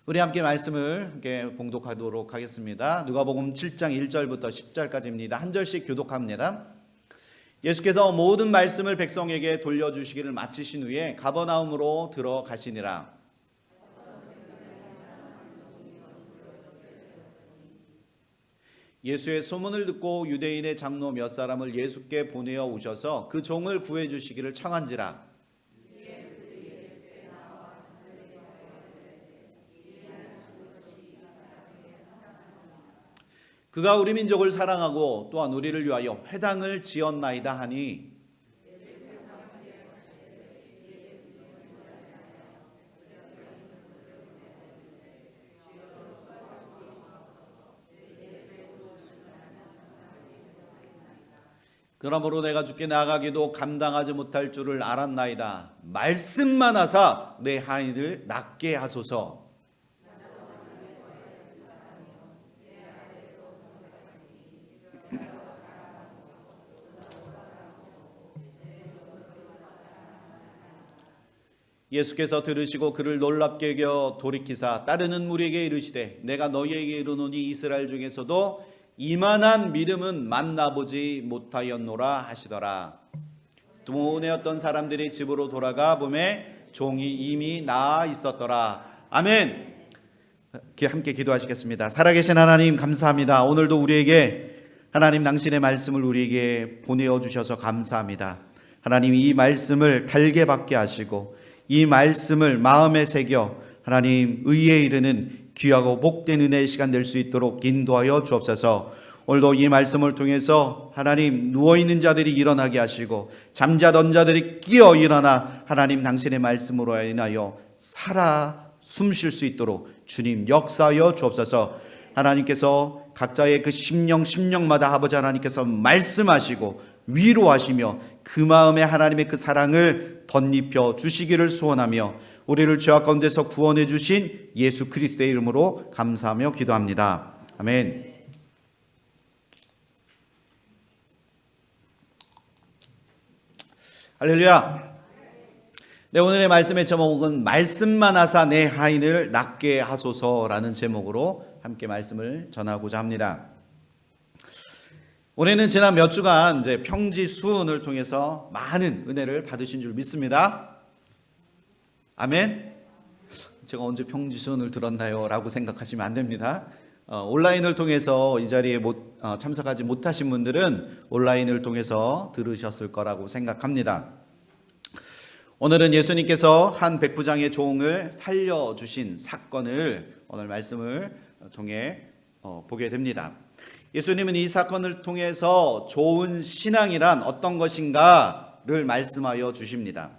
우리 함께 말씀을 함께 봉독하도록 하겠습니다. 누가복음 7장 1절부터 10절까지입니다. 한 절씩 교독합니다. 예수께서 모든 말씀을 백성에게 돌려주시기를 마치신 후에 가버나움으로 들어가시니라. 예수의 소문을 듣고 유대인의 장로 몇 사람을 예수께 보내어 오셔서 그 종을 구해 주시기를 청한지라. 그가 우리 민족을 사랑하고 또한 우리를 위하여 회당을 지었나이다 하니 그러므로 내가 주께 나아가기도 감당하지 못할 줄을 알았나이다. 말씀만 하사 내 하인을 낫게 하소서. 예수께서 들으시고 그를 놀랍게 여겨 돌이키사 따르는 무리에게 이르시되 내가 너희에게 이르노니 이스라엘 중에서도 이만한 믿음은 만나보지 못하였노라 하시더라. 돈에 어떤 사람들이 집으로 돌아가 보매 종이 이미 나아 있었더라. 아멘. 함께 기도하시겠습니다. 살아계신 하나님 감사합니다. 오늘도 우리에게 하나님 당신의 말씀을 우리에게 보내어 주셔서 감사합니다. 하나님 이 말씀을 달게 받게 하시고 이 말씀을 마음에 새겨 하나님 의에 이르는 귀하고 복된 은혜의 시간 될 수 있도록 인도하여 주옵소서. 오늘도 이 말씀을 통해서 하나님 누워있는 자들이 일어나게 하시고 잠자던 자들이 끼어 일어나 하나님 당신의 말씀으로 인하여 살아 숨쉴 수 있도록 주님 역사하여 주옵소서. 하나님께서 각자의 그 심령마다 아버지 하나님께서 말씀하시고 위로하시며 그 마음에 하나님의 그 사랑을 덧입혀 주시기를 소원하며 우리를 죄악 가운데서 구원해 주신 예수 그리스도의 이름으로 감사하며 기도합니다. 아멘. 할렐루야. 네, 오늘의 말씀의 제목은 말씀만 하사 내 하인을 낫게 하소서라는 제목으로 함께 말씀을 전하고자 합니다. 올해는 지난 몇 주간 이제 평지 수훈을 통해서 많은 은혜를 받으신 줄 믿습니다. 아멘. 제가 언제 평지 수훈을 들었나요? 라고 생각하시면 안 됩니다. 온라인을 통해서 이 자리에 참석하지 못하신 분들은 온라인을 통해서 들으셨을 거라고 생각합니다. 오늘은 예수님께서 한 백부장의 종을 살려주신 사건을 오늘 말씀을 통해 보게 됩니다. 예수님은 이 사건을 통해서 좋은 신앙이란 어떤 것인가를 말씀하여 주십니다.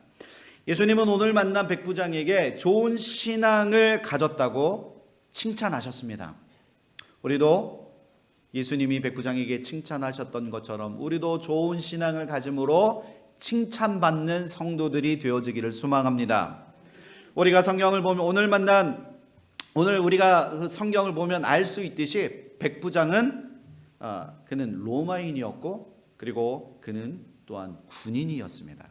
예수님은 오늘 만난 백부장에게 좋은 신앙을 가졌다고 칭찬하셨습니다. 우리도 예수님이 백부장에게 칭찬하셨던 것처럼 우리도 좋은 신앙을 가짐으로 칭찬받는 성도들이 되어지기를 소망합니다. 우리가 성경을 보면 오늘 우리가 성경을 보면 알 수 있듯이 백부장은 그는 로마인이었고 그리고 그는 또한 군인이었습니다.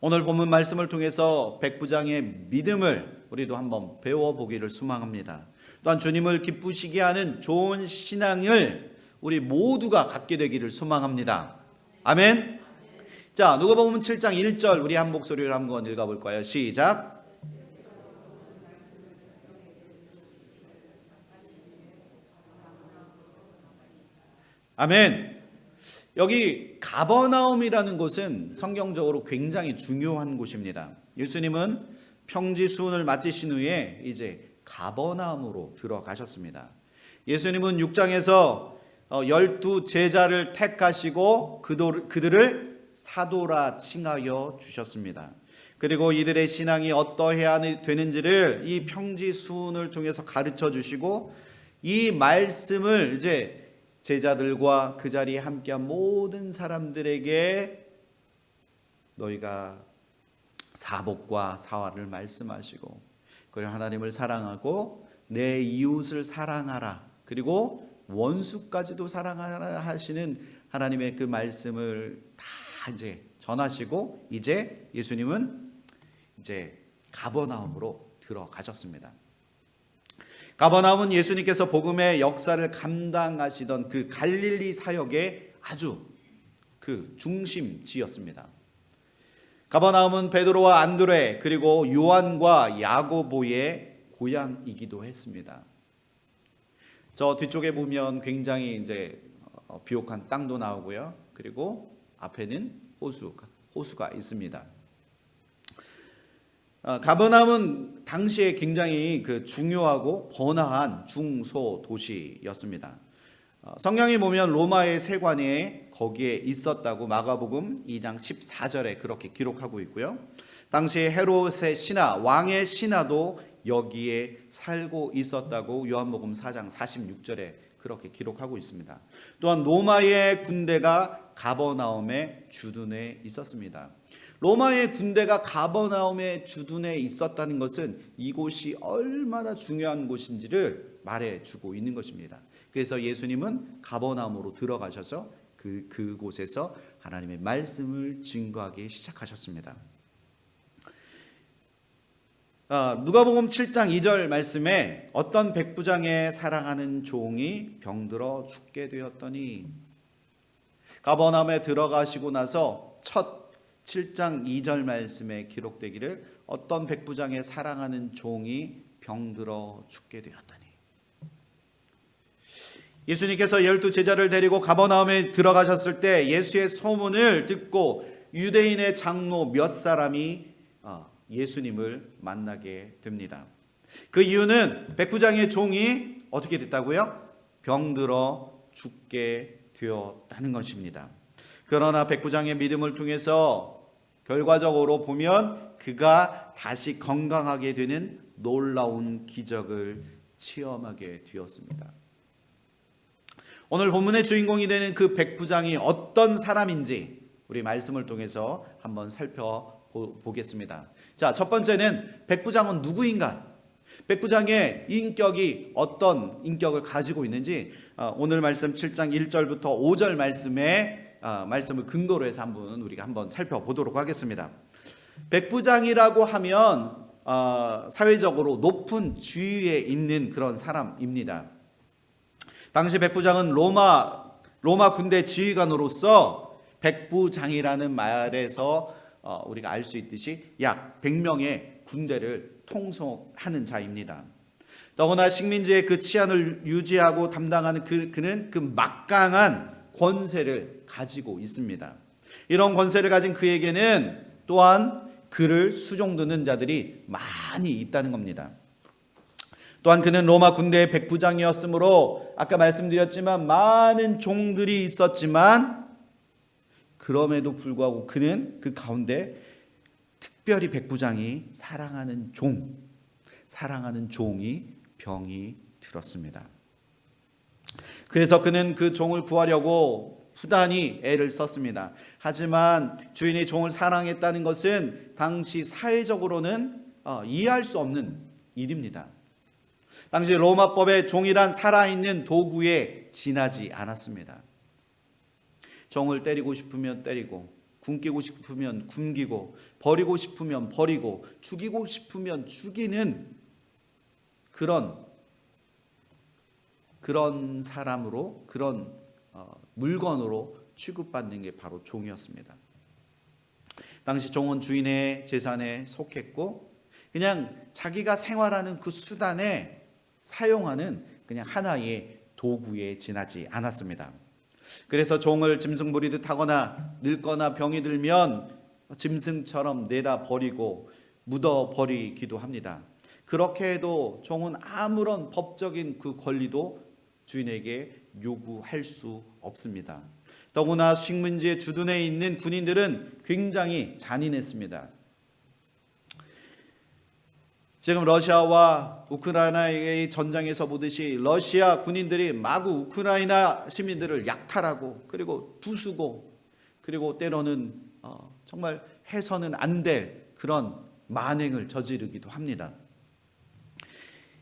오늘 본문 말씀을 통해서 백부장의 믿음을 우리도 한번 배워보기를 소망합니다. 또한 주님을 기쁘시게 하는 좋은 신앙을 우리 모두가 갖게 되기를 소망합니다. 아멘. 자, 누가복음 7장 1절 우리 한 목소리로 한번 읽어볼까요? 시작. 아멘. 여기 가버나움이라는 곳은 성경적으로 굉장히 중요한 곳입니다. 예수님은 평지 수훈을 마치신 후에 이제 가버나움으로 들어가셨습니다. 예수님은 6장에서 12 제자를 택하시고 그들을 사도라 칭하여 주셨습니다. 그리고 이들의 신앙이 어떠해야 되는지를 이 평지 수훈을 통해서 가르쳐 주시고 이 말씀을 이제 제자들과 그 자리에 함께한 모든 사람들에게 너희가 사복과 사화를 말씀하시고 그리고 하나님을 사랑하고 내 이웃을 사랑하라 그리고 원수까지도 사랑하라 하시는 하나님의 그 말씀을 다 이제 전하시고 이제 예수님은 이제 가버나움으로 들어가셨습니다. 가버나움은 예수님께서 복음의 역사를 감당하시던 그 갈릴리 사역의 아주 그 중심지였습니다. 가버나움은 베드로와 안드레 그리고 요한과 야고보의 고향이기도 했습니다. 저 뒤쪽에 보면 굉장히 이제 비옥한 땅도 나오고요. 그리고 앞에는 호수가 있습니다. 가버나움은 당시에 굉장히 그 중요하고 번화한 중소 도시였습니다. 성경에 보면 로마의 세관이 거기에 있었다고 마가복음 2장 14절에 그렇게 기록하고 있고요. 당시에 헤롯의 신하, 왕의 신하도 여기에 살고 있었다고 요한복음 4장 46절에 그렇게 기록하고 있습니다. 또한 로마의 군대가 가버나움의 주둔에 있었습니다. 로마의 군대가 가버나움의 주둔에 있었다는 것은 이곳이 얼마나 중요한 곳인지를 말해주고 있는 것입니다. 그래서 예수님은 가버나움으로 들어가셔서 그곳에서 하나님의 말씀을 증거하기 시작하셨습니다. 누가복음 7장 2절 말씀에 어떤 백부장의 사랑하는 종이 병들어 죽게 되었더니, 가버나움에 들어가시고 나서 첫 7장 2절 말씀에 기록되기를 어떤 백부장의 사랑하는 종이 병들어 죽게 되었더니, 예수님께서 12 제자를 데리고 가버나움에 들어가셨을 때 예수의 소문을 듣고 유대인의 장로 몇 사람이 예수님을 만나게 됩니다. 그 이유는 백부장의 종이 어떻게 됐다고요? 병들어 죽게 되었다는 것입니다. 그러나 백부장의 믿음을 통해서 결과적으로 보면 그가 다시 건강하게 되는 놀라운 기적을 체험하게 되었습니다. 오늘 본문의 주인공이 되는 그 백부장이 어떤 사람인지 우리 말씀을 통해서 한번 살펴보겠습니다. 자, 첫 번째는 백부장은 누구인가? 백부장의 인격이 어떤 인격을 가지고 있는지 오늘 말씀 7장 1절부터 5절 말씀을 근거로 해서 우리가 한번 살펴보도록 하겠습니다. 백부장이라고 하면 사회적으로 높은 지위에 있는 그런 사람입니다. 당시 백부장은 로마 군대 지휘관으로서 백부장이라는 말에서 우리가 알 수 있듯이 약 100명의 군대를 통솔하는 자입니다. 더구나 식민지의 그 치안을 유지하고 담당하는 그는 그 막강한 권세를 가지고 있습니다. 이런 권세를 가진 그에게는 또한 그를 수종드는 자들이 많이 있다는 겁니다. 또한 그는 로마 군대의 백부장이었으므로 아까 말씀드렸지만 많은 종들이 있었지만 그럼에도 불구하고 그는 그 가운데 특별히 백부장이 사랑하는 종이 병이 들었습니다. 그래서 그는 그 종을 구하려고 부단히 애를 썼습니다. 하지만 주인이 종을 사랑했다는 것은 당시 사회적으로는 이해할 수 없는 일입니다. 당시 로마법의 종이란 살아있는 도구에 지나지 않았습니다. 종을 때리고 싶으면 때리고, 굶기고 싶으면 굶기고, 버리고 싶으면 버리고, 죽이고 싶으면 죽이는 그런 사람으로, 그런 물건으로 취급받는 게 바로 종이었습니다. 당시 종은 주인의 재산에 속했고 그냥 자기가 생활하는 그 수단에 사용하는 그냥 하나의 도구에 지나지 않았습니다. 그래서 종을 짐승 부리듯 하거나 늙거나 병이 들면 짐승처럼 내다 버리고 묻어 버리기도 합니다. 그렇게 해도 종은 아무런 법적인 그 권리도 주인에게 요구할 수 없습니다. 더구나 식민지의 주둔에 있는 군인들은 굉장히 잔인했습니다. 지금 러시아와 우크라이나의 전장에서 보듯이 러시아 군인들이 마구 우크라이나 시민들을 약탈하고 그리고 부수고 그리고 때로는 정말 해서는 안 될 그런 만행을 저지르기도 합니다.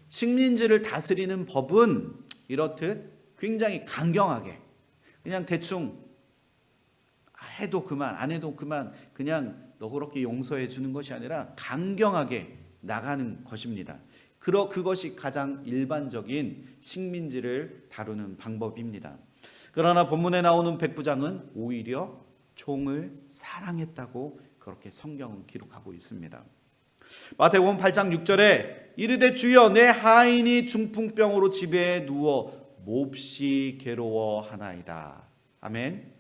식민지를 다스리는 법은 이렇듯 굉장히 강경하게 그냥 대충 해도 그만 안 해도 그만 그냥 너그럽게 용서해 주는 것이 아니라 강경하게 나가는 것입니다. 그것이 가장 일반적인 식민지를 다루는 방법입니다. 그러나 본문에 나오는 백부장은 오히려 종을 사랑했다고 그렇게 성경은 기록하고 있습니다. 마태복음 8장 6절에 이르되 주여 내 하인이 중풍병으로 집에 누워 몹시 괴로워하나이다. 아멘.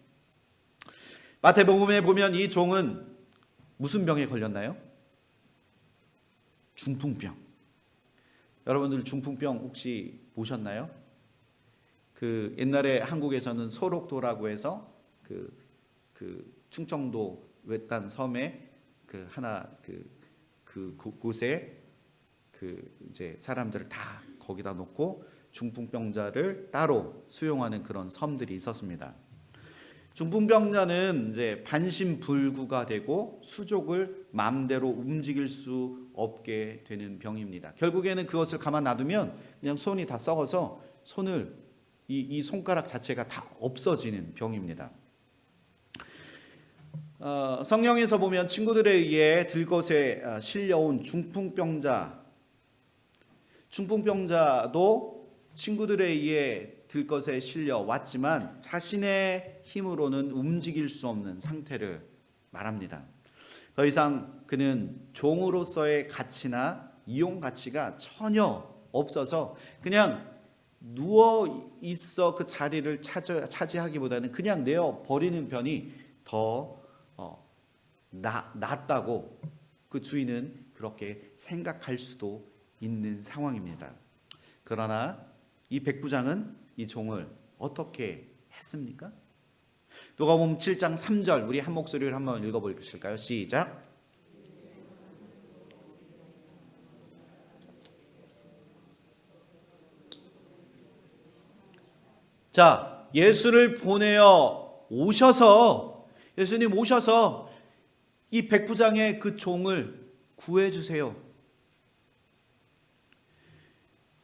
마태복음에 보면 이 종은 무슨 병에 걸렸나요? 중풍병. 여러분들 중풍병 혹시 보셨나요? 그 옛날에 한국에서는 소록도라고 해서 그 충청도 외딴 섬에 그곳에 이제 사람들을 다 거기다 놓고 중풍병자를 따로 수용하는 그런 섬들이 있었습니다. 중풍병자는 이제 반신불구가 되고 수족을 마음대로 움직일 수 없게 되는 병입니다. 결국에는 그것을 가만 놔두면 그냥 손이 다 썩어서 이 손가락 자체가 다 없어지는 병입니다. 성경에서 보면 친구들에 의해 들것에 실려온 중풍병자도 친구들에 의해 들것에 실려 왔지만 자신의 힘으로는 움직일 수 없는 상태를 말합니다. 더 이상 그는 종으로서의 가치나 이용 가치가 전혀 없어서 그냥 누워 있어 그 자리를 차지하기보다는 그냥 내어 버리는 편이 더 낫다고 그 주인은 그렇게 생각할 수도 있는 상황입니다. 그러나 이 백부장은 이 종을 어떻게 했습니까? 누가복음 7장 3절 우리 한 목소리를 한번 읽어보실까요? 시작. 자, 예수님 오셔서 이 백부장의 그 종을 구해주세요.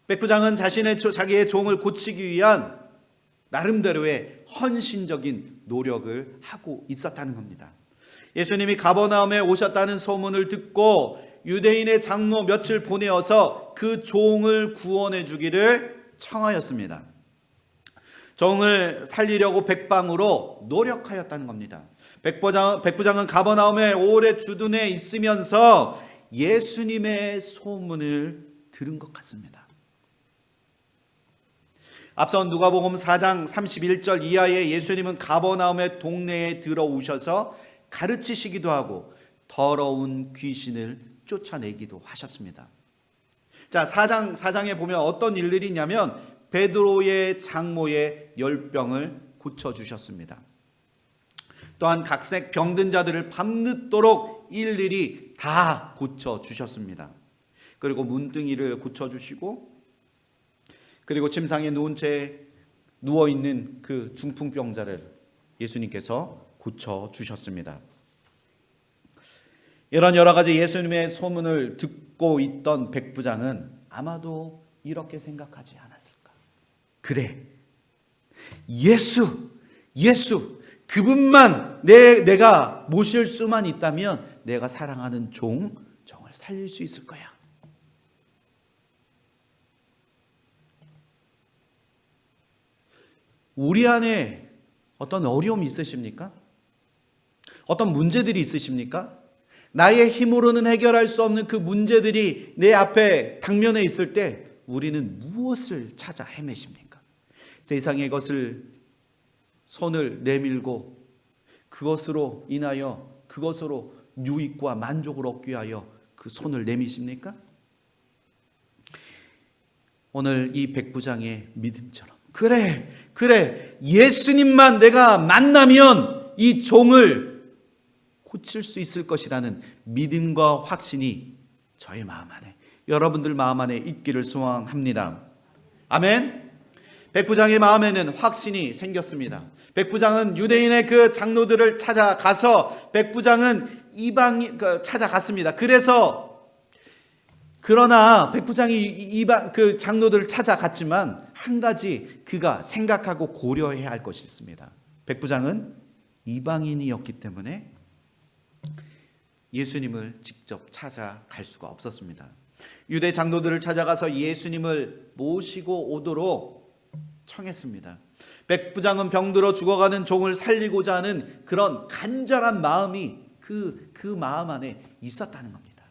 백부장은 자기의 종을 고치기 위한 나름대로의 헌신적인 노력을 하고 있었다는 겁니다. 예수님이 가버나움에 오셨다는 소문을 듣고 유대인의 장로 몇을 보내어서 그 종을 구원해 주기를 청하였습니다. 종을 살리려고 백방으로 노력하였다는 겁니다. 백부장은 가버나움에 오래 주둔해 있으면서 예수님의 소문을 들은 것 같습니다. 앞선 누가복음 4장 31절 이하에 예수님은 가버나움의 동네에 들어오셔서 가르치시기도 하고 더러운 귀신을 쫓아내기도 하셨습니다. 자, 4장에 보면 어떤 일들이 있냐면 베드로의 장모의 열병을 고쳐주셨습니다. 또한 각색 병든 자들을 밤늦도록 일일이 다 고쳐주셨습니다. 그리고 문둥이를 고쳐주시고 그리고 침상에 누운 채 누워있는 그 중풍병자를 예수님께서 고쳐주셨습니다. 이런 여러 가지 예수님의 소문을 듣고 있던 백부장은 아마도 이렇게 생각하지 않았을까. 그래, 예수 그분만 내가 모실 수만 있다면 내가 사랑하는 종을 살릴 수 있을 거야. 우리 안에 어떤 어려움이 있으십니까? 어떤 문제들이 있으십니까? 나의 힘으로는 해결할 수 없는 그 문제들이 내 앞에 당면에 있을 때 우리는 무엇을 찾아 헤매십니까? 세상의 것을 손을 내밀고 그것으로 유익과 만족을 얻기 위하여 그 손을 내미십니까? 오늘 이 백부장의 믿음처럼 그래 예수님만 내가 만나면 이 종을 고칠 수 있을 것이라는 믿음과 확신이 저의 마음 안에 여러분들 마음 안에 있기를 소망합니다. 아멘. 백부장의 마음에는 확신이 생겼습니다. 백부장은 유대인의 그 장로들을 찾아가서 백부장은 찾아갔습니다. 그러나 백부장이 그 장로들을 찾아갔지만 한 가지 그가 생각하고 고려해야 할 것이 있습니다. 백부장은 이방인이었기 때문에 예수님을 직접 찾아갈 수가 없었습니다. 유대 장로들을 찾아가서 예수님을 모시고 오도록 청했습니다. 백부장은 병들어 죽어가는 종을 살리고자 하는 그런 간절한 마음이 그 마음 안에 있었다는 겁니다.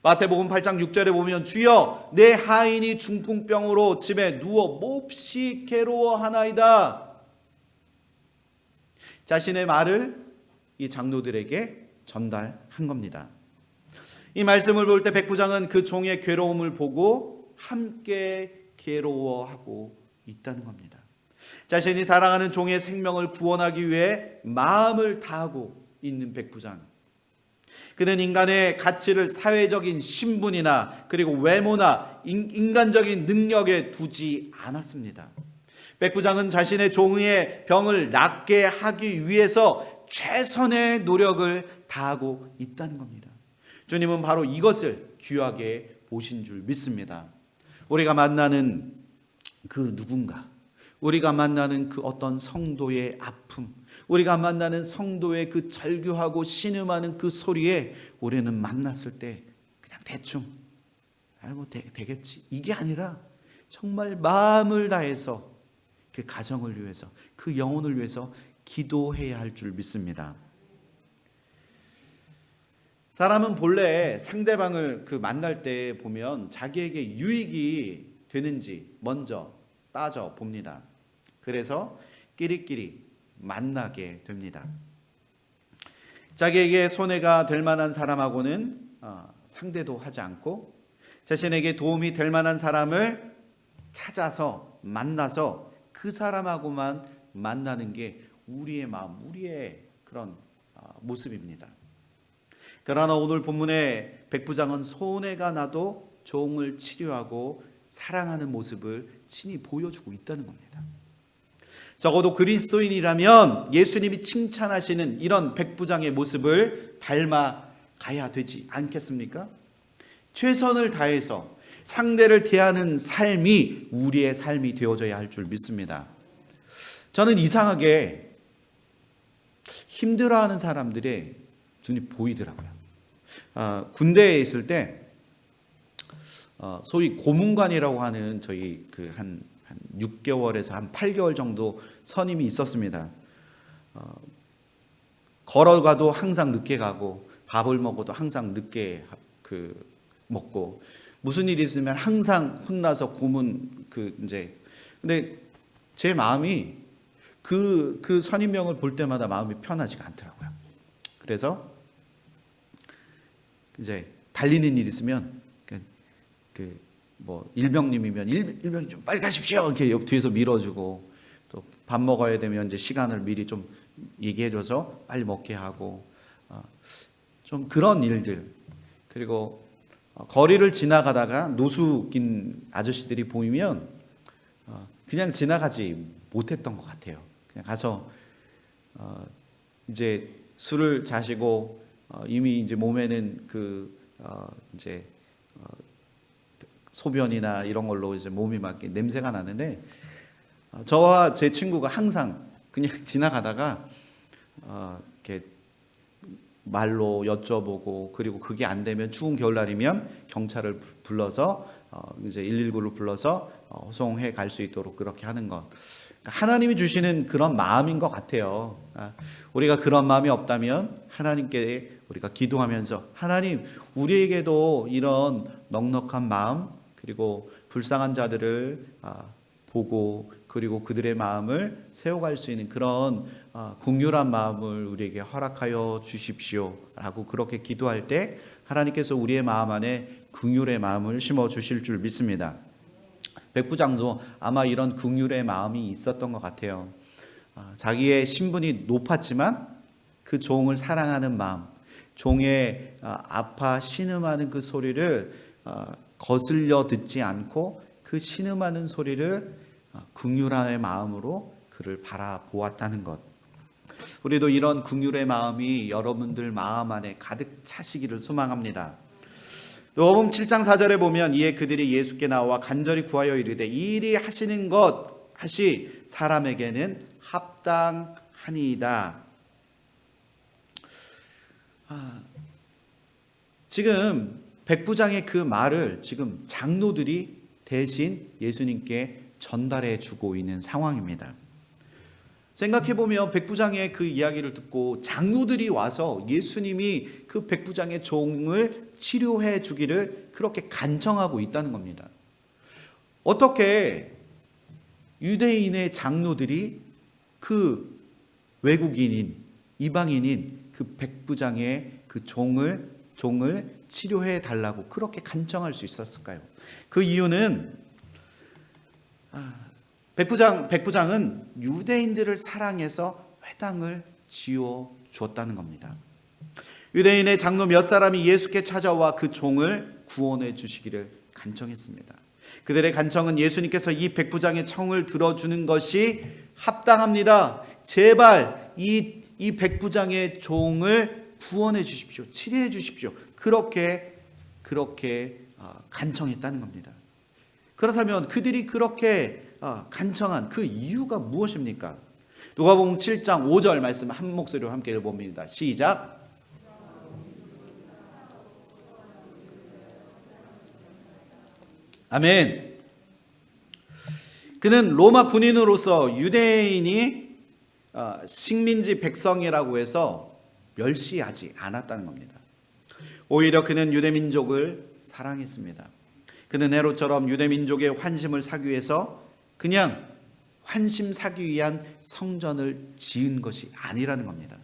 마태복음 8장 6절에 보면 주여 내 하인이 중풍병으로 집에 누워 몹시 괴로워하나이다. 자신의 말을 이 장로들에게 전달한 겁니다. 이 말씀을 볼 때 백부장은 그 종의 괴로움을 보고 함께 괴로워하고 있다는 겁니다. 자신이 사랑하는 종의 생명을 구원하기 위해 마음을 다하고 있는 백부장. 그는 인간의 가치를 사회적인 신분이나 그리고 외모나 인간적인 능력에 두지 않았습니다. 백부장은 자신의 종의 병을 낫게 하기 위해서 최선의 노력을 다하고 있다는 겁니다. 주님은 바로 이것을 귀하게 보신 줄 믿습니다. 우리가 만나는 그 누군가, 우리가 만나는 그 어떤 성도의 아픔, 우리가 만나는 성도의 그 절규하고 신음하는 그 소리에 우리는 만났을 때 그냥 대충 뭐 되겠지 이게 아니라 정말 마음을 다해서 그 가정을 위해서 그 영혼을 위해서 기도해야 할 줄 믿습니다. 사람은 본래 상대방을 만날 때 보면 자기에게 유익이 되는지 먼저 따져 봅니다. 그래서 끼리끼리 만나게 됩니다. 자기에게 손해가 될 만한 사람하고는 상대도 하지 않고 자신에게 도움이 될 만한 사람을 찾아서 만나서 그 사람하고만 만나는 게 우리의 마음, 우리의 그런 모습입니다. 그러나 오늘 본문의 백부장은 손해가 나도 종을 치료하고 사랑하는 모습을 친히 보여주고 있다는 겁니다. 적어도 그리스도인이라면 예수님이 칭찬하시는 이런 백부장의 모습을 닮아가야 되지 않겠습니까? 최선을 다해서 상대를 대하는 삶이 우리의 삶이 되어져야 할 줄 믿습니다. 저는 이상하게 힘들어하는 사람들의 눈이 보이더라고요. 군대에 있을 때 소위 고문관이라고 하는 저희 한 6개월에서 한 8개월 정도 선임이 있었습니다. 걸어가도 항상 늦게 가고 밥을 먹어도 항상 늦게 먹고 무슨 일이 있으면 항상 혼나서 고문 근데 제 마음이 그 선임명을 볼 때마다 마음이 편하지가 않더라고요. 그래서 이제 달리는 일 있으면 일병님이면 일병님 좀 빨리 가십시오 이렇게 옆 뒤에서 밀어주고 또 밥 먹어야 되면 이제 시간을 미리 좀 얘기해줘서 빨리 먹게 하고 좀 그런 일들. 그리고 거리를 지나가다가 노숙인 아저씨들이 보이면 그냥 지나가지 못했던 것 같아요. 그냥 가서 이제 술을 자시고 이미 이제 몸에는 이제 소변이나 이런 걸로 이제 몸이 막 냄새가 나는데 저와 제 친구가 항상 그냥 지나가다가 이렇게 말로 여쭤보고 그리고 그게 안 되면 추운 겨울날이면 경찰을 불러서 이제 119를 불러서 호송해 갈 수 있도록 그렇게 하는 것. 그러니까 하나님이 주시는 그런 마음인 것 같아요. 우리가 그런 마음이 없다면 하나님께 우리가 기도하면서 하나님 우리에게도 이런 넉넉한 마음 그리고 불쌍한 자들을 보고 그리고 그들의 마음을 세워갈 수 있는 그런 긍휼한 마음을 우리에게 허락하여 주십시오 라고 그렇게 기도할 때 하나님께서 우리의 마음 안에 긍휼의 마음을 심어 주실 줄 믿습니다. 백부장도 아마 이런 긍휼의 마음이 있었던 것 같아요. 자기의 신분이 높았지만 그 종을 사랑하는 마음, 종의 아파 신음하는 그 소리를 거슬려 듣지 않고 그 신음하는 소리를 긍휼의 마음으로 그를 바라보았다는 것. 우리도 이런 긍휼의 마음이 여러분들 마음 안에 가득 차시기를 소망합니다. 요한복음 7장 4절에 보면 이에 그들이 예수께 나와 간절히 구하여 이르되 이리 하시는 것이 사람에게는 합당하니이다. 지금 백부장의 그 말을 지금 장로들이 대신 예수님께 전달해 주고 있는 상황입니다. 생각해보면 백부장의 그 이야기를 듣고 장로들이 와서 예수님이 그 백부장의 종을 치료해 주기를 그렇게 간청하고 있다는 겁니다. 어떻게 유대인의 장로들이 그 외국인인, 이방인인 그 백부장의 그 종을 치료해 달라고 그렇게 간청할 수 있었을까요? 그 이유는 백부장은 유대인들을 사랑해서 회당을 지어 주었다는 겁니다. 유대인의 장로 몇 사람이 예수께 찾아와 그 종을 구원해 주시기를 간청했습니다. 그들의 간청은 예수님께서 이 백부장의 청을 들어주는 것이 합당합니다. 제발 이 백부장의 종을 구원해 주십시오. 치료해 주십시오. 그렇게 간청했다는 겁니다. 그렇다면 그들이 그렇게 간청한 그 이유가 무엇입니까? 누가복음 7장 5절 말씀 한 목소리로 함께 읽어봅니다. 시작. 아멘. 그는 로마 군인으로서 유대인이 식민지 백성이라고 해서 멸시하지 않았다는 겁니다. 오히려 그는 유대민족을 사랑했습니다. 그는 헤롯처럼 유대민족의 환심을 사기 위해서 그냥 환심 사기 위한 성전을 지은 것이 아니라는 겁니다.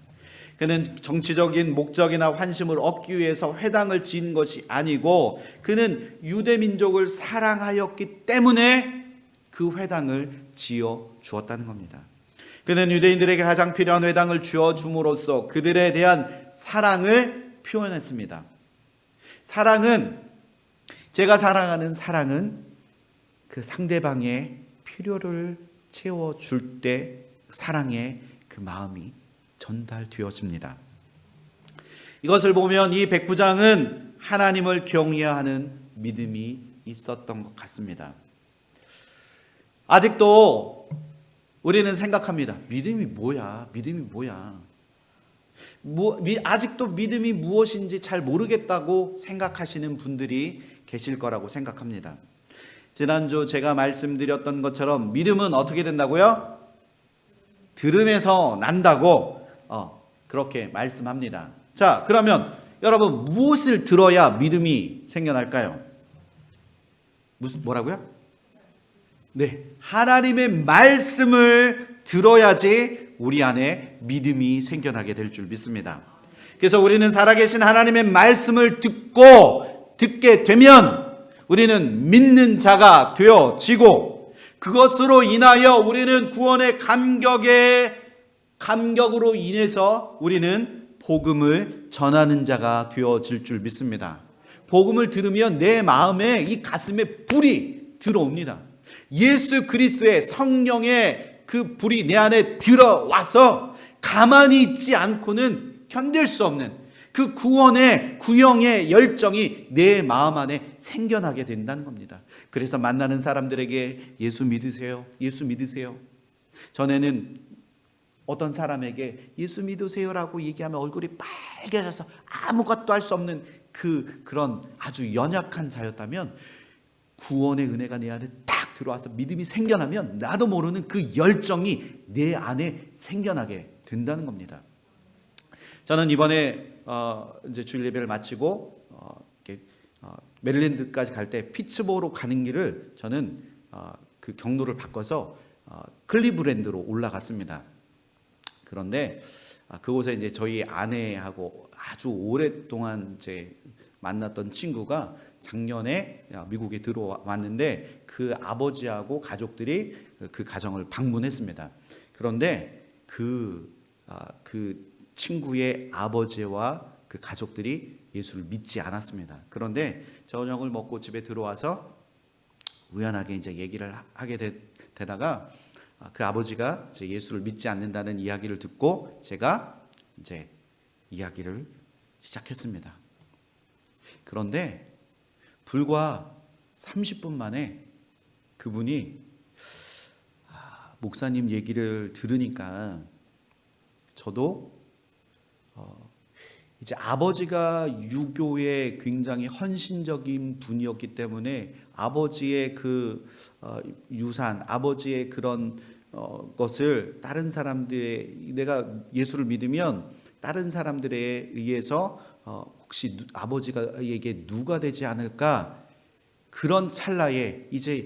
그는 정치적인 목적이나 환심을 얻기 위해서 회당을 지은 것이 아니고 그는 유대민족을 사랑하였기 때문에 그 회당을 지어 주었다는 겁니다. 그는 유대인들에게 가장 필요한 회당을 주어 줌으로써 그들에 대한 사랑을 표현했습니다. 제가 사랑하는 사랑은 그 상대방의 필요를 채워줄 때 사랑의 그 마음이 전달되어집니다. 이것을 보면 이 백부장은 하나님을 경외하는 믿음이 있었던 것 같습니다. 아직도 우리는 생각합니다. 믿음이 뭐야? 아직도 믿음이 무엇인지 잘 모르겠다고 생각하시는 분들이 계실 거라고 생각합니다. 지난주 제가 말씀드렸던 것처럼 믿음은 어떻게 된다고요? 들음에서 난다고 그렇게 말씀합니다. 자, 그러면 여러분 무엇을 들어야 믿음이 생겨날까요? 뭐라고요? 네, 하나님의 말씀을 들어야지 우리 안에 믿음이 생겨나게 될 줄 믿습니다. 그래서 우리는 살아계신 하나님의 말씀을 듣게 되면 우리는 믿는 자가 되어지고 그것으로 인하여 우리는 구원의 감격으로 인해서 우리는 복음을 전하는 자가 되어질 줄 믿습니다. 복음을 들으면 내 마음에 이 가슴에 불이 들어옵니다. 예수 그리스도의 성령의 그 불이 내 안에 들어와서 가만히 있지 않고는 견딜 수 없는 그 구형의 열정이 내 마음 안에 생겨나게 된다는 겁니다. 그래서 만나는 사람들에게 예수 믿으세요. 전에는 어떤 사람에게 예수 믿으세요라고 얘기하면 얼굴이 빨개져서 아무것도 할 수 없는 그런 아주 연약한 자였다면 구원의 은혜가 내 안에 딱 들어와서 믿음이 생겨나면 나도 모르는 그 열정이 내 안에 생겨나게 된다는 겁니다. 저는 이번에 이제 주일 예배를 마치고 메릴랜드까지 갈 때 피츠버로 가는 길을 저는 그 경로를 바꿔서 클리브랜드로 올라갔습니다. 그런데 그곳에 이제 저희 아내하고 아주 오랫동안 이제 만났던 친구가 작년에 미국에 들어왔는데 그 아버지하고 가족들이 그 가정을 방문했습니다. 그런데 그 친구의 아버지와 그 가족들이 예수를 믿지 않았습니다. 그런데 저녁을 먹고 집에 들어와서 우연하게 이제 얘기를 하게 되다가 그 아버지가 이제 예수를 믿지 않는다는 이야기를 듣고 제가 이제 이야기를 시작했습니다. 그런데 불과 30분 만에 그분이 목사님 얘기를 들으니까 저도 이제 아버지가 유교에 굉장히 헌신적인 분이었기 때문에 아버지의 그 유산, 아버지의 그런 것을 다른 사람들의, 내가 예수를 믿으면 다른 사람들에 의해서 혹시 아버지가에게 누가 되지 않을까, 그런 찰나에 이제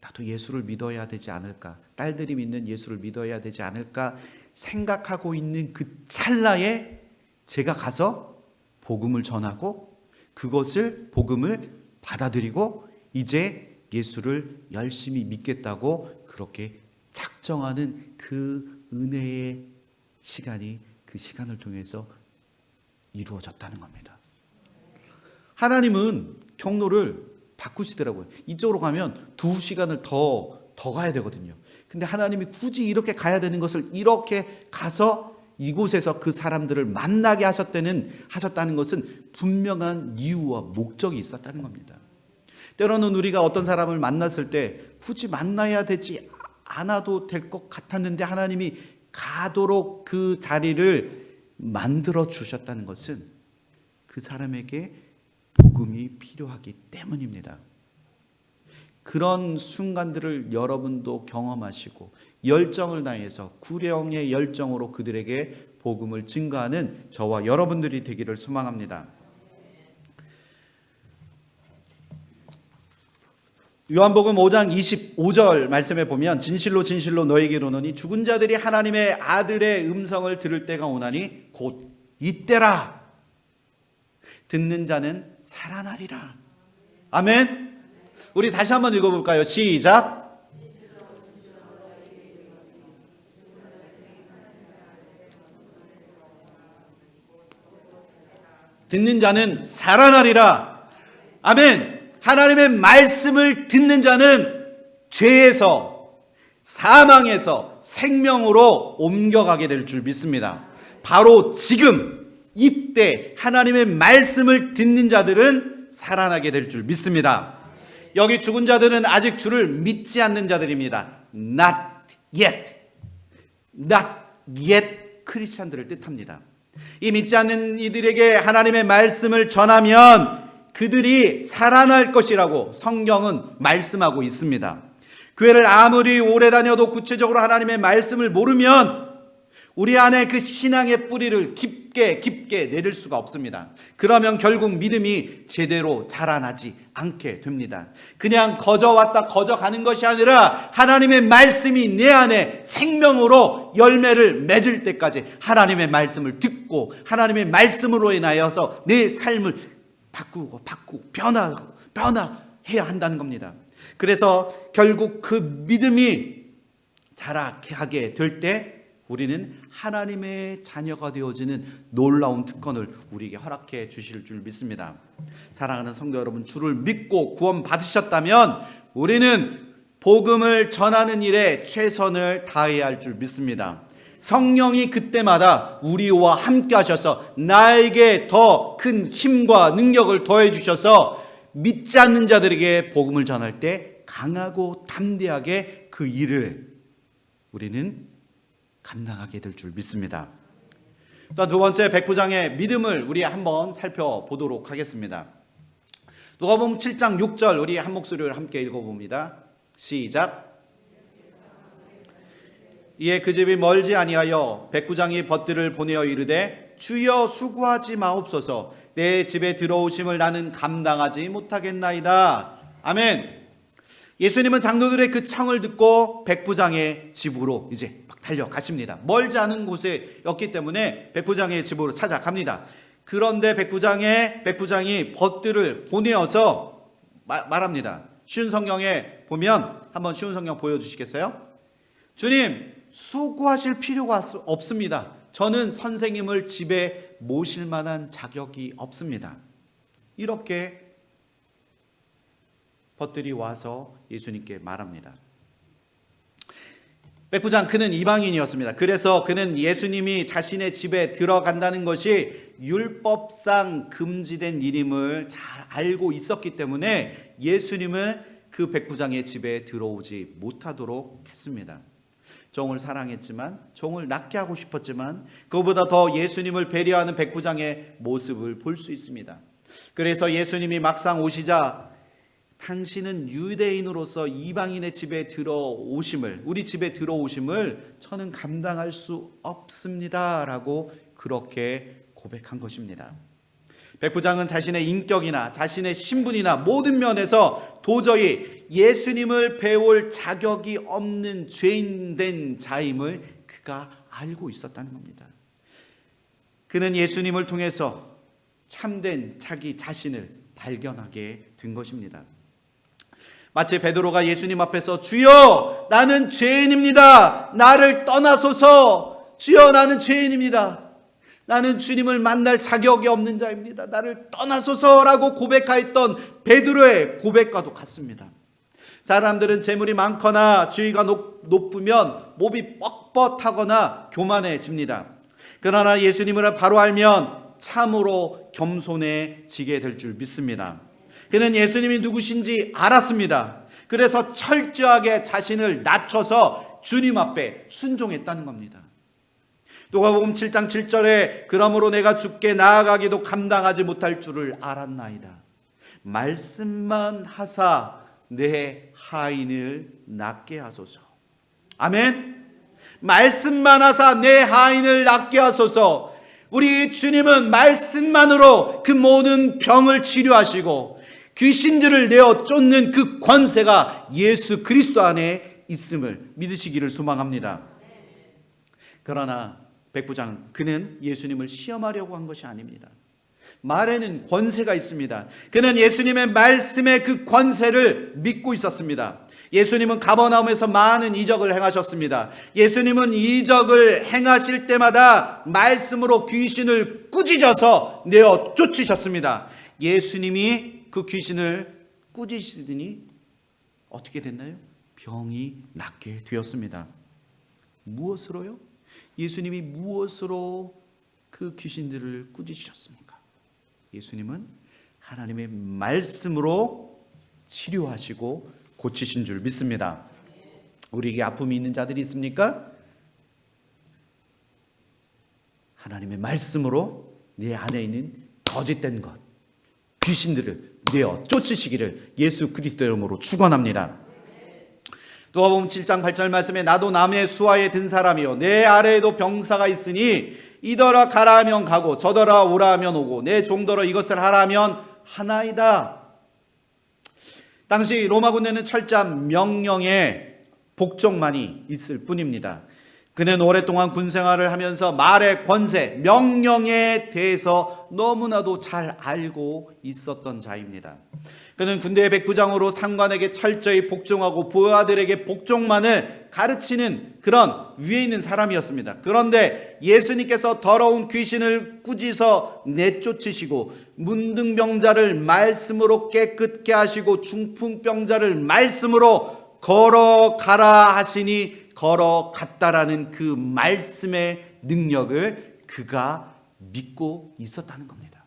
나도 예수를 믿어야 되지 않을까, 딸들이 믿는 예수를 믿어야 되지 않을까 생각하고 있는 그 찰나에 제가 가서 복음을 전하고 그것을 복음을 받아들이고 이제 예수를 열심히 믿겠다고 그렇게 작정하는 그 은혜의 시간이 그 시간을 통해서 이루어졌다는 겁니다. 하나님은 경로를 바꾸시더라고요. 이쪽으로 가면 2시간을 더 가야 되거든요. 근데 하나님이 굳이 이렇게 가야 되는 것을 이렇게 가서 이곳에서 그 사람들을 만나게 하셨다는 것은 분명한 이유와 목적이 있었다는 겁니다. 때로는 우리가 어떤 사람을 만났을 때 굳이 만나야 되지 않아도 될 것 같았는데 하나님이 가도록 그 자리를 만들어 주셨다는 것은 그 사람에게 복음이 필요하기 때문입니다. 그런 순간들을 여러분도 경험하시고 열정을 다해서 구령의 열정으로 그들에게 복음을 증거하는 저와 여러분들이 되기를 소망합니다. 요한복음 5장 25절 말씀에 보면 진실로 진실로 너희에게 이르노니 죽은 자들이 하나님의 아들의 음성을 들을 때가 오나니 곧 이때라. 듣는 자는 살아나리라. 아멘. 우리 다시 한번 읽어볼까요? 시작. 듣는 자는 살아나리라. 아멘. 하나님의 말씀을 듣는 자는 죄에서 사망에서 생명으로 옮겨가게 될 줄 믿습니다. 바로 지금 이때 하나님의 말씀을 듣는 자들은 살아나게 될 줄 믿습니다. 여기 죽은 자들은 아직 주를 믿지 않는 자들입니다. Not yet. Not yet 크리스찬들을 뜻합니다. 이 믿지 않는 이들에게 하나님의 말씀을 전하면 그들이 살아날 것이라고 성경은 말씀하고 있습니다. 교회를 아무리 오래 다녀도 구체적으로 하나님의 말씀을 모르면 우리 안에 그 신앙의 뿌리를 깊게 내릴 수가 없습니다. 그러면 결국 믿음이 제대로 자라나지 않게 됩니다. 그냥 거저 왔다 거저 가는 것이 아니라 하나님의 말씀이 내 안에 생명으로 열매를 맺을 때까지 하나님의 말씀을 듣고 하나님의 말씀으로 인하여서 내 삶을 바꾸고 변화해야 한다는 겁니다. 그래서 결국 그 믿음이 자라게 될 때 우리는 하나님의 자녀가 되어지는 놀라운 특권을 우리에게 허락해 주실 줄 믿습니다. 사랑하는 성도 여러분, 주를 믿고 구원 받으셨다면 우리는 복음을 전하는 일에 최선을 다해야 할 줄 믿습니다. 성령이 그때마다 우리와 함께 하셔서 나에게 더 큰 힘과 능력을 더해 주셔서 믿지 않는 자들에게 복음을 전할 때 강하고 담대하게 그 일을 우리는 감당하게 될 줄 믿습니다. 또 두 번째 백부장의 믿음을 우리 한번 살펴보도록 하겠습니다. 누가복음 7장 6절 우리 한 목소리를 함께 읽어봅니다. 시작. 이에 그 집이 멀지 아니하여 백부장이 벗들을 보내어 이르되 주여 수고하지 마옵소서 내 집에 들어오심을 나는 감당하지 못하겠나이다. 아멘. 예수님은 장로들의 그 청을 듣고 백부장의 집으로 이제 막 달려가십니다. 멀지 않은 곳에였기 때문에 백부장의 집으로 찾아갑니다. 그런데 백부장이 벗들을 보내어서 말합니다. 쉬운 성경에 보면 한번 쉬운 성경 보여주시겠어요? 주님, 수고하실 필요가 없습니다. 저는 선생님을 집에 모실 만한 자격이 없습니다. 이렇게 벗들이 와서 예수님께 말합니다. 백부장, 그는 이방인이었습니다. 그래서 그는 예수님이 자신의 집에 들어간다는 것이 율법상 금지된 일임을 잘 알고 있었기 때문에 예수님을 그 백부장의 집에 들어오지 못하도록 했습니다. 종을 사랑했지만, 종을 낫게 하고 싶었지만, 그보다 더 예수님을 배려하는 백부장의 모습을 볼 수 있습니다. 그래서 예수님이 막상 오시자 당신은 유대인으로서 이방인의 집에 들어오심을, 우리 집에 들어오심을 저는 감당할 수 없습니다 라고 그렇게 고백한 것입니다. 백부장은 자신의 인격이나 자신의 신분이나 모든 면에서 도저히 예수님을 배울 자격이 없는 죄인된 자임을 그가 알고 있었다는 겁니다. 그는 예수님을 통해서 참된 자기 자신을 발견하게 된 것입니다. 마치 베드로가 예수님 앞에서 주여 나는 죄인입니다. 나를 떠나소서. 주여 나는 죄인입니다. 나는 주님을 만날 자격이 없는 자입니다. 나를 떠나소서라고 고백하였던 베드로의 고백과도 같습니다. 사람들은 재물이 많거나 지위가 높으면 몸이 뻣뻣하거나 교만해집니다. 그러나 예수님을 바로 알면 참으로 겸손해지게 될 줄 믿습니다. 그는 예수님이 누구신지 알았습니다. 그래서 철저하게 자신을 낮춰서 주님 앞에 순종했다는 겁니다. 누가복음 7장 7절에 그러므로 내가 주께 나아가기도 감당하지 못할 줄을 알았나이다. 말씀만 하사 내 하인을 낫게 하소서. 아멘. 말씀만 하사 내 하인을 낫게 하소서. 우리 주님은 말씀만으로 그 모든 병을 치료하시고 귀신들을 내어 쫓는 그 권세가 예수 그리스도 안에 있음을 믿으시기를 소망합니다. 그러나 백부장 그는 예수님을 시험하려고 한 것이 아닙니다. 말에는 권세가 있습니다. 그는 예수님의 말씀의 그 권세를 믿고 있었습니다. 예수님은 가버나움에서 많은 이적을 행하셨습니다. 예수님은 이적을 행하실 때마다 말씀으로 귀신을 꾸짖어서 내어 쫓으셨습니다. 예수님이 그 귀신을 꾸짖으시더니 어떻게 됐나요? 병이 낫게 되었습니다. 무엇으로요? 예수님이 무엇으로 그 귀신들을 꾸짖으셨습니까? 예수님은 하나님의 말씀으로 치료하시고 고치신 줄 믿습니다. 우리에게 아픔이 있는 자들이 있습니까? 하나님의 말씀으로 내 안에 있는 거짓된 것, 귀신들을 내어 쫓으시기를 예수 그리스도의 이름으로 축원합니다. 누가복음 7장 8절 말씀에 나도 남의 수하에 든 사람이요 내 아래에도 병사가 있으니 이더러 가라 하면 가고 저더러 오라 하면 오고 내 종더러 이것을 하라 하면 하나이다. 당시 로마 군대는 철저한 명령에 복종만이 있을 뿐입니다. 그는 오랫동안 군 생활을 하면서 말의 권세, 명령에 대해서 너무나도 잘 알고 있었던 자입니다. 그는 군대의 백부장으로 상관에게 철저히 복종하고 부하들에게 복종만을 가르치는 그런 위에 있는 사람이었습니다. 그런데 예수님께서 더러운 귀신을 꾸짖어 내쫓으시고 문둥병자를 말씀으로 깨끗게 하시고 중풍병자를 말씀으로 걸어가라 하시니 걸어갔다라는 그 말씀의 능력을 그가 믿고 있었다는 겁니다.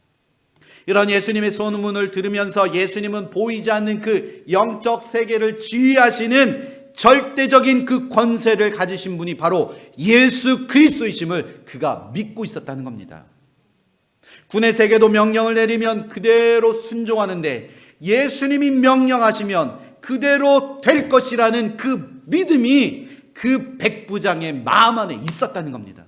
이런 예수님의 소문을 들으면서 예수님은 보이지 않는 그 영적 세계를 지휘하시는 절대적인 그 권세를 가지신 분이 바로 예수 그리스도이심을 그가 믿고 있었다는 겁니다. 군의 세계도 명령을 내리면 그대로 순종하는데 예수님이 명령하시면 그대로 될 것이라는 그 믿음이 그 백부장의 마음 안에 있었다는 겁니다.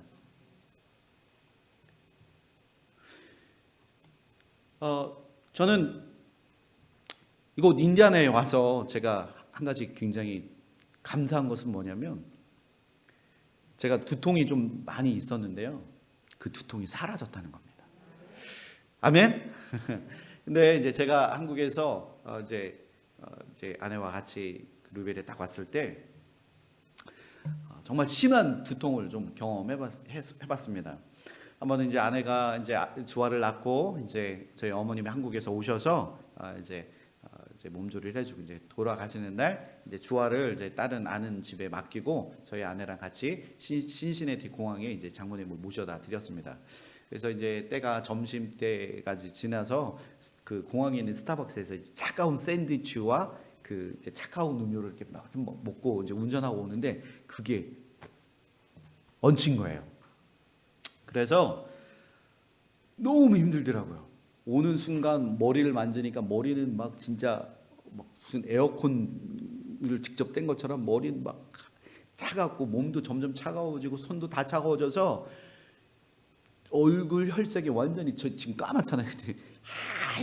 저는 이곳 인디아나에 와서 제가 한 가지 굉장히 감사한 것은 뭐냐면 제가 두통이 좀 많이 있었는데요. 그 두통이 사라졌다는 겁니다. 아멘. 근데 이제 제가 한국에서 이제 제 아내와 같이 루벨에 딱 왔을 때 정말 심한 두통을 좀 경험해봤습니다. 한번 이제 아내가 이제 주아를 낳고 이제 저희 어머님이 한국에서 오셔서 이제 몸조리를 해주고 이제 돌아가시는 날 이제 주아를 이제 다른 아는 집에 맡기고 저희 아내랑 같이 신시내티 공항에 이제 장모님을 모셔다 드렸습니다. 그래서 이제 때가 점심 때까지 지나서 그 공항에 있는 스타벅스에서 이제 차가운 샌드위치와 그 이제 차가운 음료를 이렇게 먹고 이제 운전하고 오는데 그게 얹힌 거예요. 그래서 너무 힘들더라고요. 오는 순간 머리를 만지니까 머리는 막 진짜 막 무슨 에어컨을 직접 뗀 것처럼 머리는 막 차갑고 몸도 점점 차가워지고 손도 다 차가워져서 얼굴 혈색이 완전히 저 지금 까맣잖아요. 근데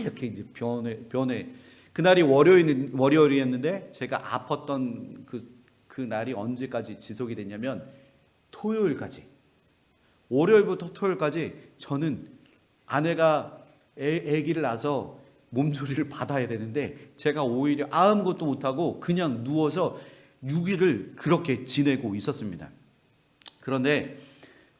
이렇게 이제 변해. 그날이 월요일이었는데 제가 아팠던 그 날이 언제까지 지속이 됐냐면 토요일까지. 월요일부터 토요일까지 저는 아내가 아기를 낳아서 몸조리를 받아야 되는데 제가 오히려 아무것도 못하고 그냥 누워서 6일을 그렇게 지내고 있었습니다. 그런데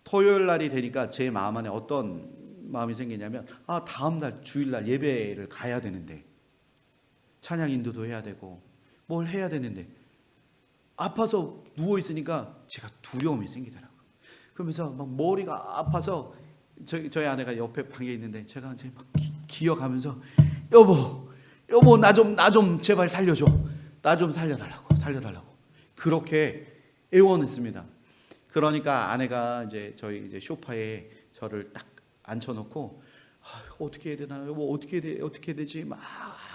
토요일 날이 되니까 제 마음 안에 어떤 마음이 생기냐면 다음 날 주일날 예배를 가야 되는데 찬양 인도도 해야 되고 뭘 해야 되는데 아파서 누워 있으니까 제가 두려움이 생기더라고요. 그러면서 막 머리가 아파서 저희 아내가 옆에 방에 있는데 제가 이제 막 기어가면서 여보 나 좀 제발 살려줘. 나 좀 살려달라고 그렇게 애원했습니다. 그러니까 아내가 이제 저희 이제 소파에 저를 딱 앉혀놓고 어떻게 해야 되나 여보 어떻게 해야 되지 막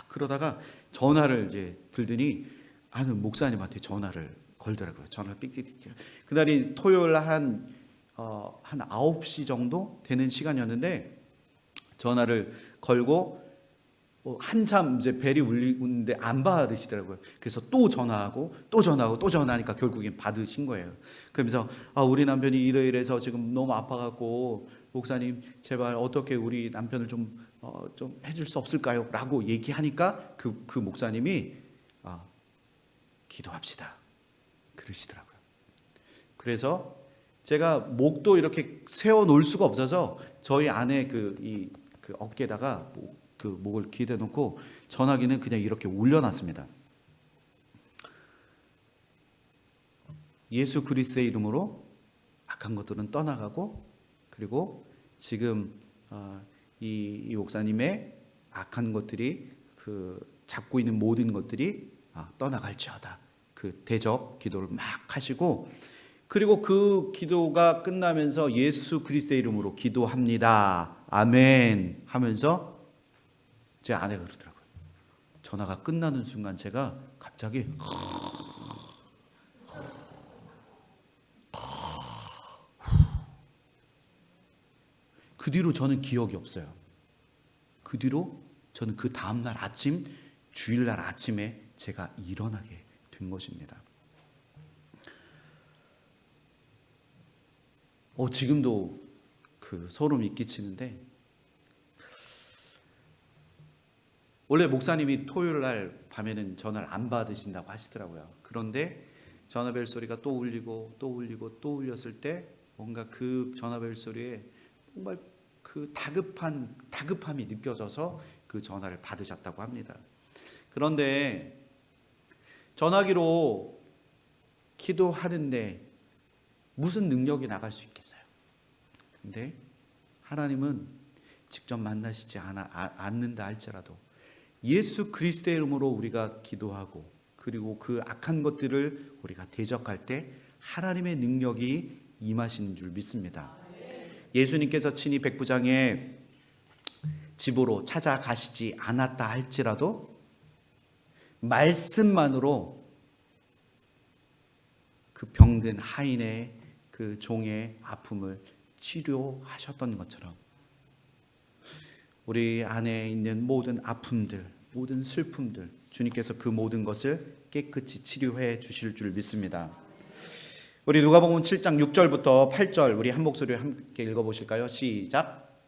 그러다가 전화를 이제 들더니 아는 목사님한테 전화를 걸더라고요. 전화를 삑삑. 그날이 토요일 한 9시 정도 되는 시간이었는데 전화를 걸고 한참 이제 벨이 울리는데 안 받으시더라고요. 그래서 또 전화하고 전화하니까 결국엔 받으신 거예요. 그러면서 우리 남편이 이래서 지금 너무 아파갖고 목사님 제발 어떻게 우리 남편을 좀 해줄 수 없을까요? 라고 얘기하니까 그 목사님이 기도합시다 그러시더라고요. 그래서 제가 목도 이렇게 세워 놓을 수가 없어서 저희 아내 그 어깨에다가 그 목을 기대 놓고 전화기는 그냥 이렇게 올려놨습니다. 예수 그리스도의 이름으로 악한 것들은 떠나가고 그리고 지금 이 목사님의 악한 것들이 잡고 있는 모든 것들이 떠나갈지어다. 그 대적 기도를 막 하시고 그리고 그 기도가 끝나면서 예수 그리스도의 이름으로 기도합니다. 아멘 하면서 제 아내가 그러더라고요. 전화가 끝나는 순간 제가 갑자기 그 뒤로 저는 기억이 없어요. 그 뒤로 저는 그 다음날 아침 주일날 아침에 제가 일어나게 된 것입니다. 지금도 그 소름이 끼치는데 원래 목사님이 토요일 날 밤에는 전화를 안 받으신다고 하시더라고요. 그런데 전화벨 소리가 또 울리고 또 울렸을 때 뭔가 그 전화벨 소리에 정말 그 다급함이 느껴져서 그 전화를 받으셨다고 합니다. 그런데 전화기로 기도하는데 무슨 능력이 나갈 수 있겠어요? 근데 하나님은 직접 만나시지 않는다 할지라도 예수 그리스도의 이름으로 우리가 기도하고 그리고 그 악한 것들을 우리가 대적할 때 하나님의 능력이 임하시는 줄 믿습니다. 예수님께서 친히 백부장의 집으로 찾아가시지 않았다 할지라도 말씀만으로 그 병든 하인의 그 종의 아픔을 치료하셨던 것처럼 우리 안에 있는 모든 아픔들, 모든 슬픔들 주님께서 그 모든 것을 깨끗이 치료해 주실 줄 믿습니다. 우리 누가복음 7장 6절부터 8절 우리 한 목소리로 함께 읽어보실까요? 시작.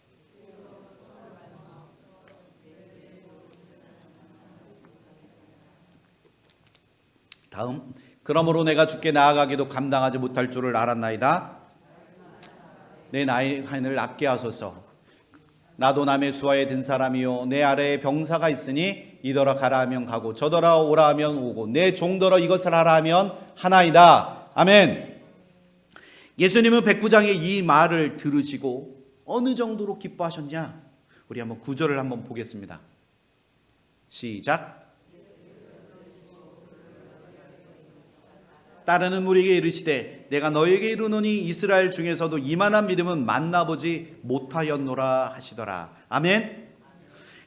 다음. 그러므로 내가 주께 나아가기도 감당하지 못할 줄을 알았나이다. 내 나의 하인을 낫게 하소서. 나도 남의 수하에 든 사람이요 내 아래에 병사가 있으니 이더러 가라 하면 가고 저더러 오라 하면 오고 내 종더러 이것을 하라 하면 하나이다. 아멘. 예수님은 백부장의 이 말을 들으시고 어느 정도로 기뻐하셨냐? 우리 한번 구절을 한번 보겠습니다. 시작. 따르는 무리에게 이르시되 내가 너에게 이르노니 이스라엘 중에서도 이만한 믿음은 만나보지 못하였노라 하시더라. 아멘.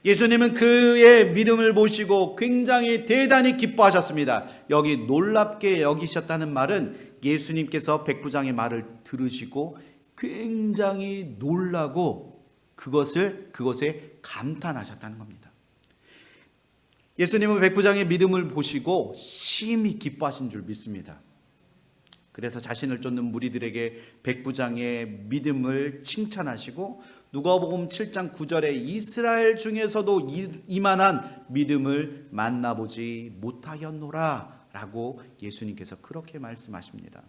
예수님은 그의 믿음을 보시고 굉장히 대단히 기뻐하셨습니다. 여기 놀랍게 여기셨다는 말은 예수님께서 백부장의 말을 들으시고 굉장히 놀라고 그것에 감탄하셨다는 겁니다. 예수님은 백부장의 믿음을 보시고 심히 기뻐하신 줄 믿습니다. 그래서 자신을 쫓는 무리들에게 백부장의 믿음을 칭찬하시고 누가복음 7장 9절에 이스라엘 중에서도 이만한 믿음을 만나보지 못하였노라 라고 예수님께서 그렇게 말씀하십니다.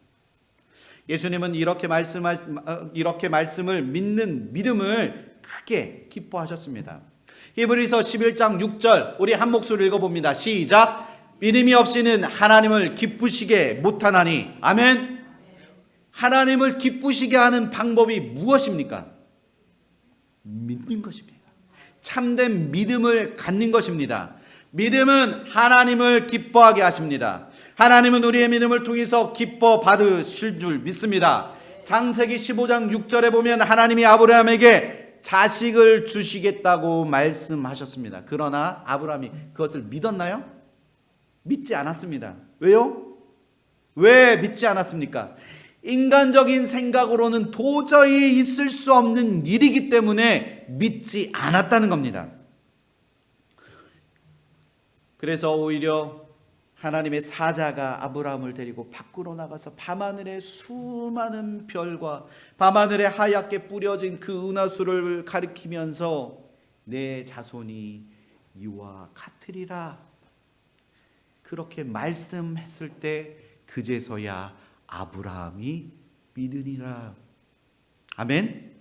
예수님은 이렇게 말씀을 믿는 믿음을 크게 기뻐하셨습니다. 히브리서 11장 6절 우리 한 목소리 읽어봅니다. 시작. 믿음이 없이는 하나님을 기쁘시게 못하나니. 아멘. 하나님을 기쁘시게 하는 방법이 무엇입니까? 믿는 것입니다. 참된 믿음을 갖는 것입니다. 믿음은 하나님을 기뻐하게 하십니다. 하나님은 우리의 믿음을 통해서 기뻐 받으실 줄 믿습니다. 창세기 15장 6절에 보면 하나님이 아브라함에게 자식을 주시겠다고 말씀하셨습니다. 그러나 아브라함이 그것을 믿었나요? 믿지 않았습니다. 왜요? 왜 믿지 않았습니까? 인간적인 생각으로는 도저히 있을 수 없는 일이기 때문에 믿지 않았다는 겁니다. 그래서 오히려 하나님의 사자가 아브라함을 데리고 밖으로 나가서 밤하늘의 수많은 별과 밤하늘에 하얗게 뿌려진 그 은하수를 가리키면서 내 자손이 이와 같으리라 그렇게 말씀했을 때 그제서야 아브라함이 믿으리라. 아멘.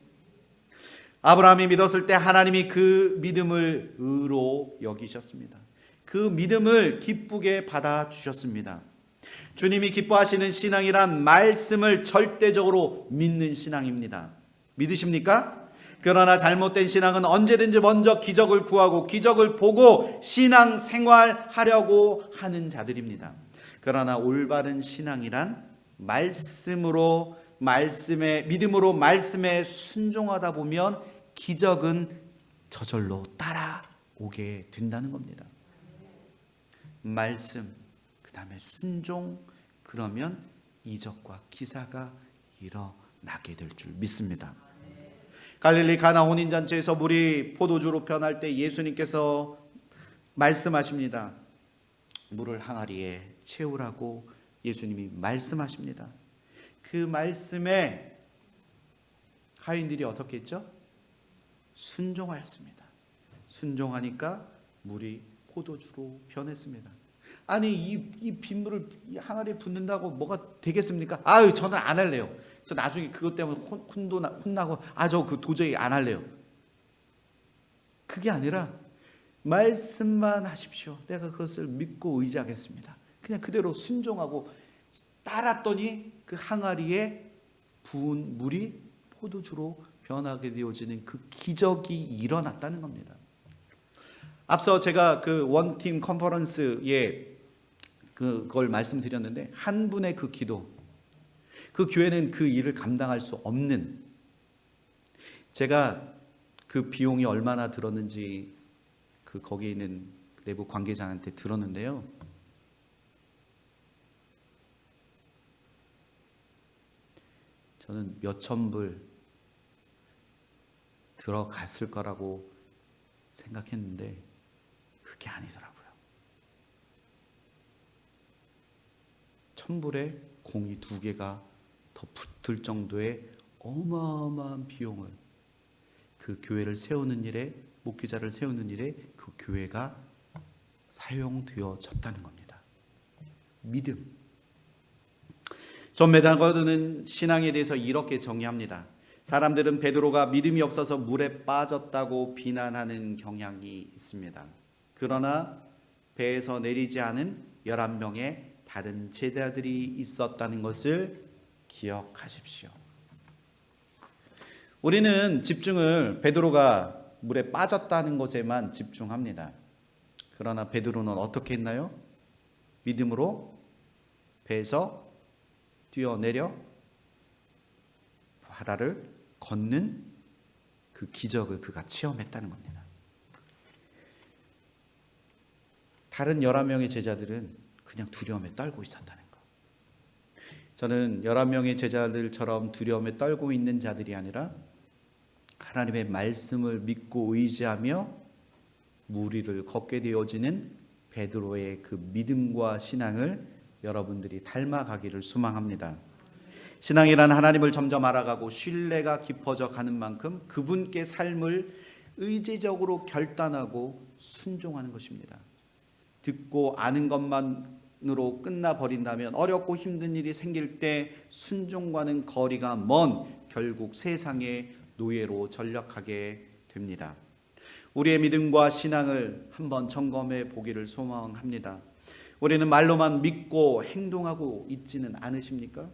아브라함이 믿었을 때 하나님이 그 믿음을 의로 여기셨습니다. 그 믿음을 기쁘게 받아주셨습니다. 주님이 기뻐하시는 신앙이란 말씀을 절대적으로 믿는 신앙입니다. 믿으십니까? 그러나 잘못된 신앙은 언제든지 먼저 기적을 구하고 기적을 보고 신앙 생활하려고 하는 자들입니다. 그러나 올바른 신앙이란 믿음으로 말씀에 순종하다 보면 기적은 저절로 따라오게 된다는 겁니다. 말씀, 그 다음에 순종, 그러면 이적과 기사가 일어나게 될 줄 믿습니다. 갈릴리 가나 혼인잔치에서 물이 포도주로 변할 때 예수님께서 말씀하십니다. 물을 항아리에 채우라고 예수님이 말씀하십니다. 그 말씀에 하인들이 어떻게 했죠? 순종하였습니다. 순종하니까 물이 포도주로 변했습니다. 아니 이 빗물을 항아리에 붓는다고 뭐가 되겠습니까? 아유 저는 안 할래요. 저 나중에 그것 때문에 혼나고 저 그 도저히 안 할래요. 그게 아니라 말씀만 하십시오. 내가 그것을 믿고 의지하겠습니다. 그냥 그대로 순종하고 따랐더니 그 항아리에 부은 물이 포도주로 변하게 되어지는 그 기적이 일어났다는 겁니다. 앞서 제가 그 원팀 컨퍼런스에 그걸 말씀드렸는데 한 분의 그 기도, 그 교회는 그 일을 감당할 수 없는, 제가 그 비용이 얼마나 들었는지 그 거기에 있는 내부 관계자한테 들었는데요. 저는 몇천 불 들어갔을 거라고 생각했는데 그게 아니더라고요. 1,000불에 공이 2개가 더 붙을 정도의 어마어마한 비용을 그 교회를 세우는 일에, 목회자를 세우는 일에 그 교회가 사용되어졌다는 겁니다. 믿음. 존 메달거드는 신앙에 대해서 이렇게 정의합니다. 사람들은 베드로가 믿음이 없어서 물에 빠졌다고 비난하는 경향이 있습니다. 그러나 배에서 내리지 않은 11명의 다른 제자들이 있었다는 것을 기억하십시오. 우리는 집중을 베드로가 물에 빠졌다는 것에만 집중합니다. 그러나 베드로는 어떻게 했나요? 믿음으로 배에서 뛰어내려 바다를 걷는 그 기적을 그가 체험했다는 겁니다. 다른 11명의 제자들은 그냥 두려움에 떨고 있었다는 것. 저는 11명의 제자들처럼 두려움에 떨고 있는 자들이 아니라 하나님의 말씀을 믿고 의지하며 물 위를 걷게 되어지는 베드로의 그 믿음과 신앙을 여러분들이 닮아가기를 소망합니다. 신앙이란 하나님을 점점 알아가고 신뢰가 깊어져 가는 만큼 그분께 삶을 의지적으로 결단하고 순종하는 것입니다. 듣고 아는 것만으로 끝나버린다면 어렵고 힘든 일이 생길 때 순종과는 거리가 먼 결국 세상의 노예로 전락하게 됩니다. 우리의 믿음과 신앙을 한번 점검해 보기를 소망합니다. 우리는 말로만 믿고 행동하고 있지는 않으십니까?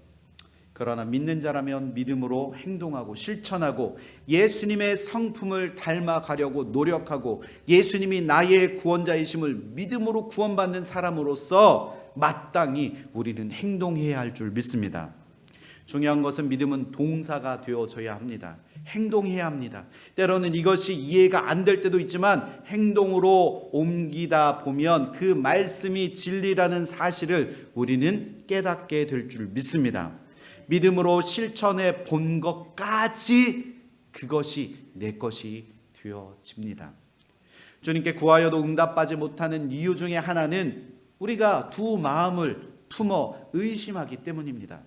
그러나 믿는 자라면 믿음으로 행동하고 실천하고 예수님의 성품을 닮아가려고 노력하고 예수님이 나의 구원자이심을 믿음으로 구원받는 사람으로서 마땅히 우리는 행동해야 할 줄 믿습니다. 중요한 것은 믿음은 동사가 되어져야 합니다. 행동해야 합니다. 때로는 이것이 이해가 안 될 때도 있지만 행동으로 옮기다 보면 그 말씀이 진리라는 사실을 우리는 깨닫게 될 줄 믿습니다. 믿음으로 실천해 본 것까지 그것이 내 것이 되어집니다. 주님께 구하여도 응답받지 못하는 이유 중에 하나는 우리가 두 마음을 품어 의심하기 때문입니다.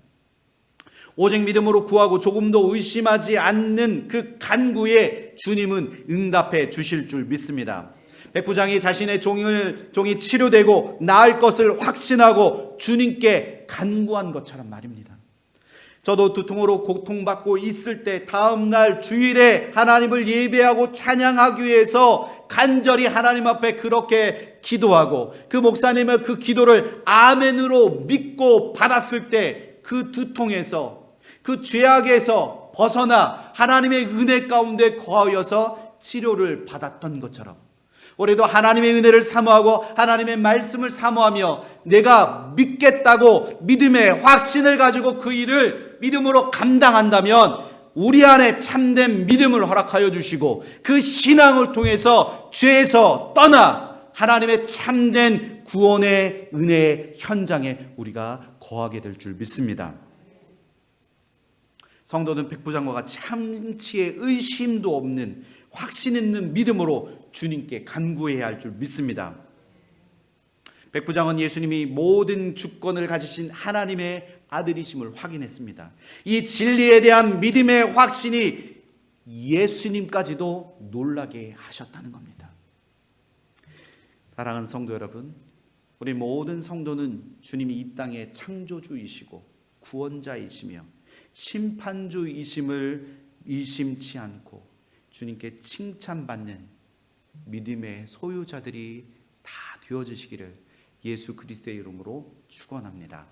오직 믿음으로 구하고 조금도 의심하지 않는 그 간구에 주님은 응답해 주실 줄 믿습니다. 백부장이 자신의 종이 치료되고 나을 것을 확신하고 주님께 간구한 것처럼 말입니다. 저도 두통으로 고통받고 있을 때 다음날 주일에 하나님을 예배하고 찬양하기 위해서 간절히 하나님 앞에 그렇게 기도하고 그 목사님의 그 기도를 아멘으로 믿고 받았을 때 그 두통에서 그 죄악에서 벗어나 하나님의 은혜 가운데 거하여서 치료를 받았던 것처럼 우리도 하나님의 은혜를 사모하고 하나님의 말씀을 사모하며 내가 믿겠다고 믿음의 확신을 가지고 그 일을 믿음으로 감당한다면 우리 안에 참된 믿음을 허락하여 주시고 그 신앙을 통해서 죄에서 떠나 하나님의 참된 구원의 은혜의 현장에 우리가 거하게 될 줄 믿습니다. 성도는 백부장과 같이 한치의 의심도 없는 확신 있는 믿음으로 주님께 간구해야 할 줄 믿습니다. 백부장은 예수님이 모든 주권을 가지신 하나님의 아들이심을 확인했습니다. 이 진리에 대한 믿음의 확신이 예수님까지도 놀라게 하셨다는 겁니다. 사랑하는 성도 여러분, 우리 모든 성도는 주님이 이 땅의 창조주이시고 구원자이시며 심판주이심을 의심치 않고 주님께 칭찬받는 믿음의 소유자들이 다 되어지시기를 예수 그리스도의 이름으로 축원합니다.